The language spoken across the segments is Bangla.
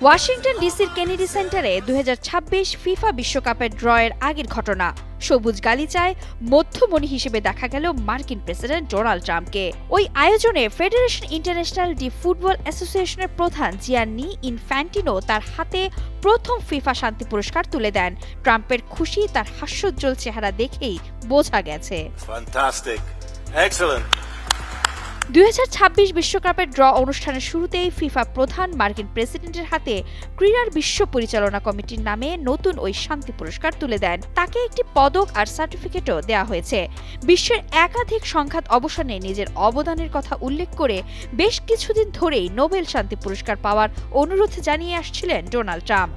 ওয়াশিংটন ডিসির কেনেডি সেন্টারে 2026 ফিফা বিশ্বকাপের ড্রয়ের আগের ঘটনা। সবুজ গালিচায় মধ্যমণি হিসেবে দেখা গেল মার্কিন প্রেসিডেন্ট ডোনাল্ড ট্রাম্পকে। ওই আয়োজনে ফেডারেশন ইন্টারন্যাশনাল ডি ফুটবল অ্যাসোসিয়েশনের প্রধান জিয়ান্নি ইনফ্যান্টিনো তার হাতে প্রথম ফিফা শান্তি পুরস্কার তুলে দেন। ট্রাম্পের খুশি তার হাস্যোজ্জ্বল চেহারা দেখেই বোঝা গেছে। 2026 বিশ্বকাপের ড্র অনুষ্ঠানের শুরুতেই ফিফা প্রধান মার্কিন প্রেসিডেন্টের হাতে ক্রীড়ার বিশ্ব পরিচালনা কমিটির নামে নতুন ওই শান্তি পুরস্কার তুলে দেন। তাকে একটি পদক আর সার্টিফিকেটও দেওয়া হয়েছে। বিশ্বের একাধিক সংঘাত অবসানে নিজের অবদানের কথা উল্লেখ করে বেশ কিছুদিন ধরেই নোবেল শান্তি পুরস্কার পাওয়ার অনুরোধ জানিয়ে আসছিলেন ডোনাল্ড ট্রাম্প।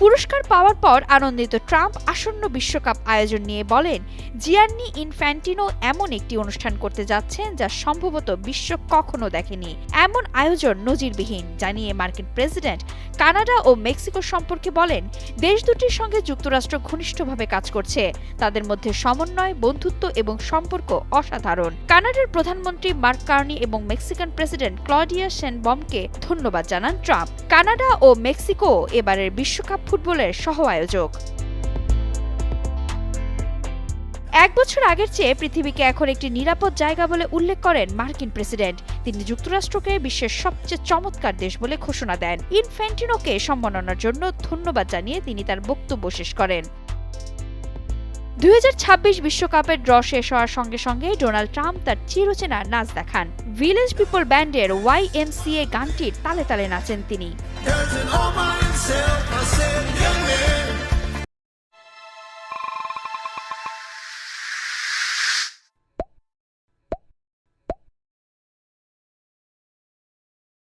পুরস্কার পাওয়ার পর আনন্দিত ট্রাম্প আসন্ন বিশ্বকাপ আয়োজন নিয়ে বলেন, জিয়ান্নি ইনফ্যান্টিনো এমন একটি অনুষ্ঠান করতে যাচ্ছেন যা সম্ভবত বিশ্ব কখনো দেখেনি। এমন আয়োজন নজিরবিহীন জানিয়ে মার্কিন প্রেসিডেন্ট কানাডা ও মেক্সিকো সম্পর্কে বলেন, দেশ দুটির সঙ্গে যুক্তরাষ্ট্র ঘনিষ্ঠভাবে কাজ করছে। তাদের মধ্যে সমন্বয়, বন্ধুত্ব এবং সম্পর্ক অসাধারণ। কানাডার প্রধানমন্ত্রী মার্ক কার্নি এবং মেক্সিকান প্রেসিডেন্ট ক্লডিয়া শেনবমকে ধন্যবাদ জানান ট্রাম্প। কানাডা ও মেক্সিকো এবারের বিশ্বকাপ ফুটবলের সহ আয়োজক। এক বছর আগের চেয়ে পৃথিবীকে এখন একটি নিরাপদ জায়গা বলে উল্লেখ করেন মার্কিন প্রেসিডেন্ট। তিনি যুক্তরাষ্ট্রকে বিশ্বের সবচেয়ে চমৎকার দেশ বলে ঘোষণা দেন। ইনফ্যান্টিনোকে সম্মাননার জন্য ধন্যবাদ জানিয়ে তিনি তার বক্তব্য শেষ করেন। 2026 বিশ্বকাপের ড্র শেষ হওয়ার সঙ্গে সঙ্গে ডোনাল্ড ট্রাম্প তার চিরচেনা নাচ দেখান। ভিলেজ পিপল ব্যান্ডের YMCA গানটির তালে তালে নাচেন তিনি।